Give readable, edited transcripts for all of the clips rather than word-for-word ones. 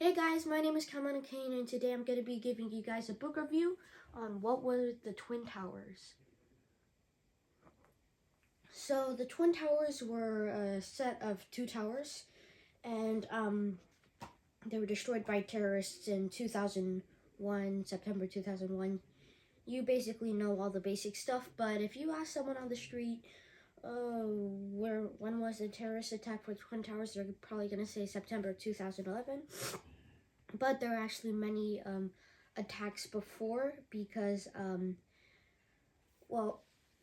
Hey guys, my name is Kaimana Kane, and today I'm going to be giving you guys a book review on what were the Twin Towers. So the Twin Towers were a set of two towers, and they were destroyed by terrorists in 2001, September 2001. You basically know all the basic stuff, but if you ask someone on the street, when was the terrorist attack for Twin Towers, they're probably going to say September 2011. But there are actually many attacks before because,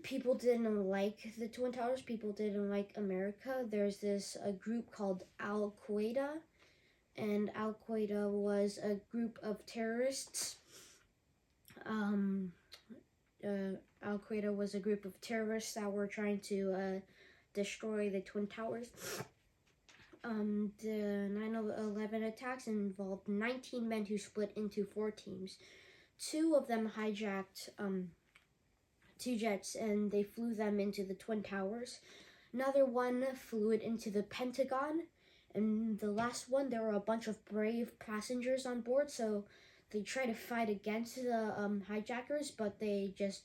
people didn't like the Twin Towers. People didn't like America. There's this a group called Al Qaeda, and Al Qaeda was a group of terrorists. Al Qaeda was a group of terrorists that were trying to destroy the Twin Towers. The 9/11 attacks involved 19 men who split into 4 teams. 2 of them hijacked 2 jets and they flew them into the Twin Towers. Another one flew it into the Pentagon. And the last one, there were a bunch of brave passengers on board, so they tried to fight against the hijackers, but they just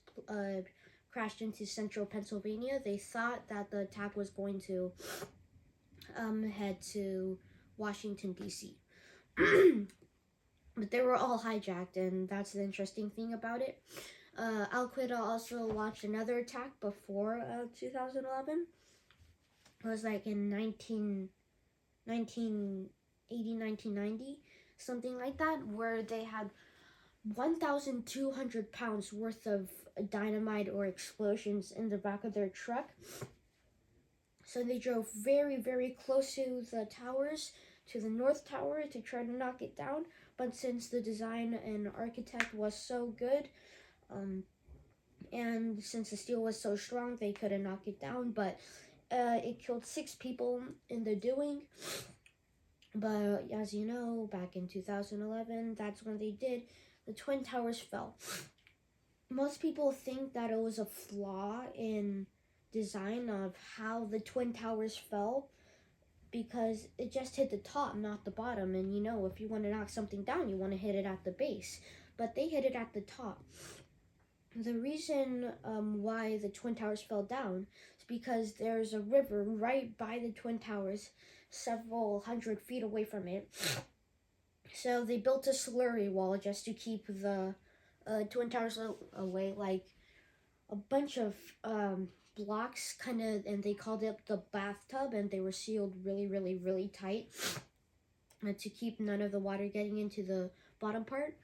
crashed into central Pennsylvania. They thought that the attack was going to head to Washington, D.C. But they were all hijacked, and that's the interesting thing about it. Al Qaeda also launched another attack before 2011. It was like in 1980, 1990, something like that, where they had 1,200 pounds worth of dynamite or explosions in the back of their truck. So they drove very, very close to the towers, to the North Tower, to try to knock it down. But since the design and architect was so good, and since the steel was so strong, they couldn't knock it down. But it killed 6 people in the doing. But as you know, back in 2011, that's when they did. The Twin Towers fell. Most people think that it was a flaw in design of how the Twin Towers fell, because it just hit the top, not the bottom. And you know, if you want to knock something down, you want to hit it at the base. But they hit it at the top. The reason why the Twin Towers fell down is because there's a river right by the Twin Towers, several hundred feet away from it. So they built a slurry wall just to keep the Twin Towers away, like a bunch of blocks, kind of, and they called it the bathtub, and they were sealed really, really, really tight to keep none of the water getting into the bottom part.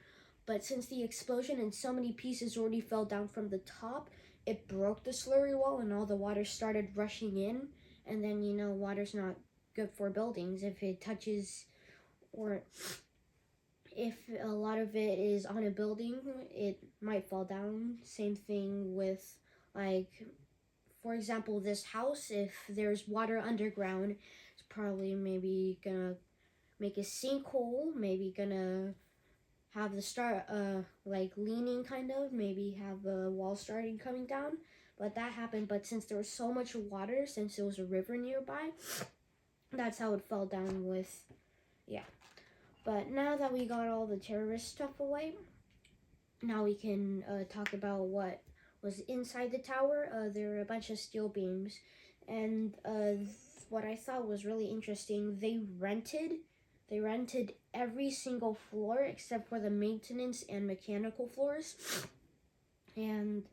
But since the explosion and so many pieces already fell down from the top, it broke the slurry wall and all the water started rushing in. And then, you know, water's not good for buildings. If it touches, or if a lot of it is on a building, it might fall down. Same thing with, like, for example, this house. If there's water underground, it's probably maybe gonna make a sinkhole, maybe gonna have the start like leaning, kind of, maybe have the wall starting coming down. But that happened. But since there was so much water, since it was a river nearby, that's how it fell down with, yeah. But now that we got all the terrorist stuff away, now we can talk about what was inside the tower. There were a bunch of steel beams, and what I thought was really interesting, they rented every single floor except for the maintenance and mechanical floors, and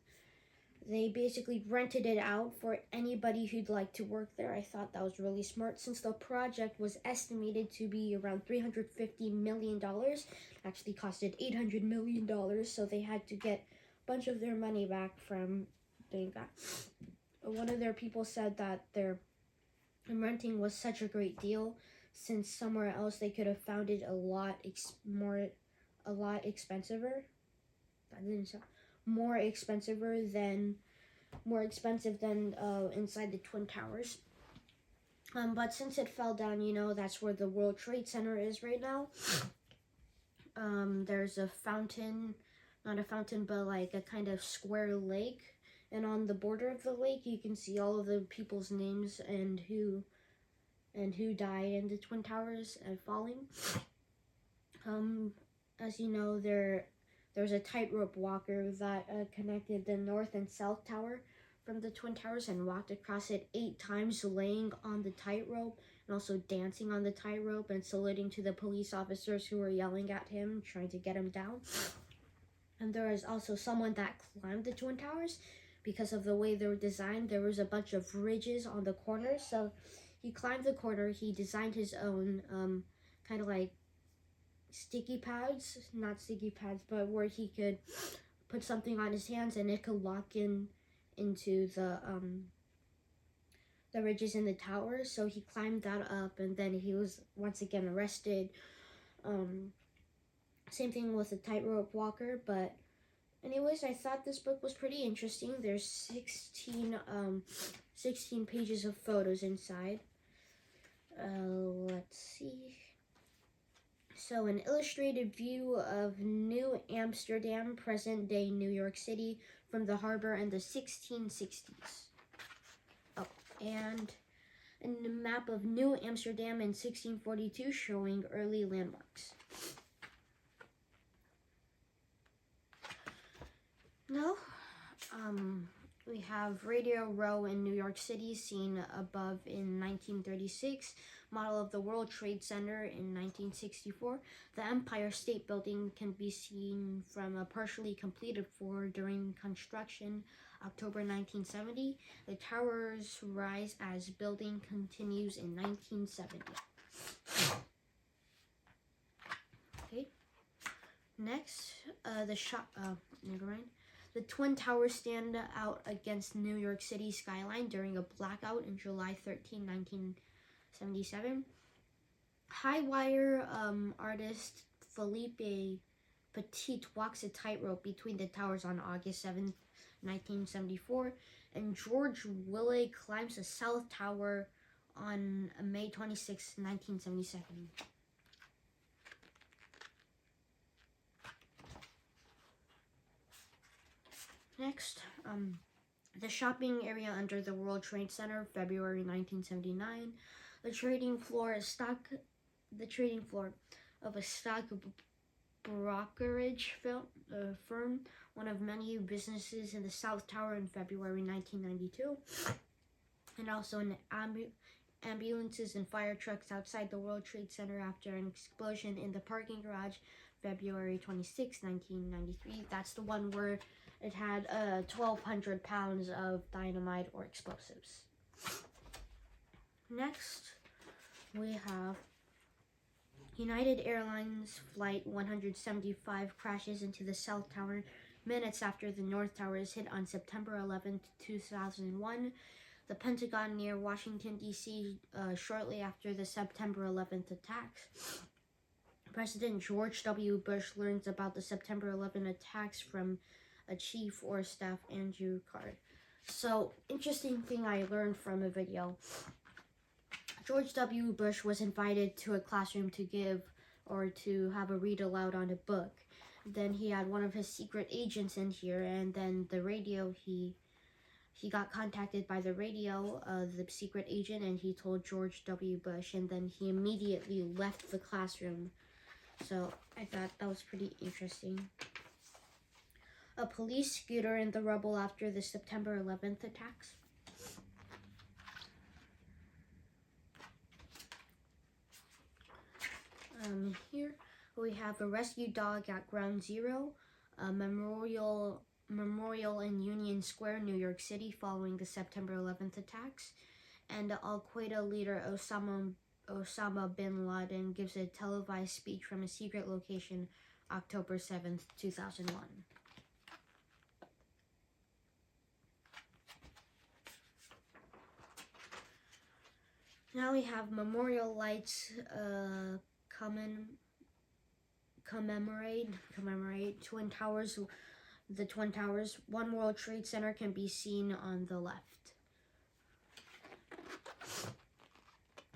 they basically rented it out for anybody who'd like to work there. I thought that was really smart, since the project was estimated to be around $350 million. It actually costed $800 million, so they had to get a bunch of their money back from doing that. One of their people said that their renting was such a great deal, since somewhere else they could have found it a lot expensiver. That didn't sound more expensive than inside the Twin Towers. But since it fell down, you know, that's where the World Trade Center is right now. There's a fountain, not a fountain, but like a kind of square lake. And on the border of the lake, you can see all of the people's names and who died in the Twin Towers and falling. As you know, there's a tightrope walker that connected the North and South Tower from the Twin Towers and walked across it 8 times, laying on the tightrope and also dancing on the tightrope and saluting to the police officers who were yelling at him, trying to get him down. And there is also someone that climbed the Twin Towers. Because of the way they were designed, there was a bunch of ridges on the corners. So he climbed the corner. He designed his own kind of like sticky pads, not sticky pads, but where he could put something on his hands and it could lock into the ridges in the tower. So he climbed that up, and then he was once again arrested. Same thing with the tightrope walker, but anyways, I thought this book was pretty interesting. There's 16 pages of photos inside. Let's see. So, an illustrated view of New Amsterdam, present-day New York City, from the harbor in the 1660s. Oh, and a map of New Amsterdam in 1642 showing early landmarks. Now, we have Radio Row in New York City, seen above in 1936, model of the World Trade Center in 1964. The Empire State Building can be seen from a partially completed floor during construction, October 1970. The tower's rise as building continues in 1970. Okay. Next, never mind. The Twin Towers stand out against New York City skyline during a blackout in July 13, 1977. High wire artist Philippe Petit walks a tightrope between the towers on August 7, 1974, and George Willey climbs the South Tower on May 26, 1977. Next, the shopping area under the World Trade Center, February 1979. The trading floor of a stock brokerage firm, one of many businesses in the South Tower in February 1992. And also ambulances and fire trucks outside the World Trade Center after an explosion in the parking garage, February 26, 1993. That's the one where it had 1,200 pounds of dynamite or explosives. Next, we have United Airlines Flight 175 crashes into the South Tower minutes after the North Tower is hit on September 11, 2001. The Pentagon near Washington, D.C. Shortly after the September 11th attacks. President George W. Bush learns about the September 11 attacks from a chief or staff, Andrew Card. So, interesting thing I learned from a video. George W. Bush was invited to a classroom to give or to have a read aloud on a book. Then he had one of his secret agents in here, and then the radio, he got contacted by the radio, the secret agent, and he told George W. Bush, and then he immediately left the classroom. So I thought that was pretty interesting. A police scooter in the rubble after the September 11th attacks. Here we have a rescue dog at Ground Zero, a memorial in Union Square, New York City, following the September 11th attacks, and Al-Qaeda leader Osama bin Laden gives a televised speech from a secret location, October 7th, 2001. Now we have memorial lights commemorate Twin Towers. The Twin Towers. One World Trade Center can be seen on the left.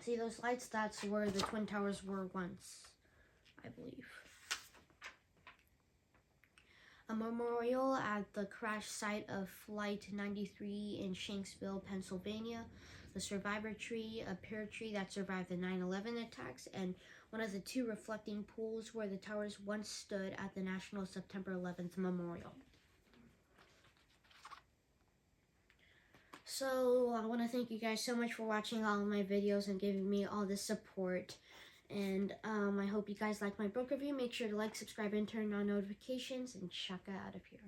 See those lights? That's where the Twin Towers were once, I believe. A memorial at the crash site of Flight 93 in Shanksville, Pennsylvania. The survivor tree, a pear tree that survived the 9/11 attacks, and one of the two reflecting pools where the towers once stood at the National September 11th Memorial. So I want to thank you guys so much for watching all of my videos and giving me all this support. And I hope you guys like my book review. Make sure to like, subscribe, and turn on notifications, and check out of here.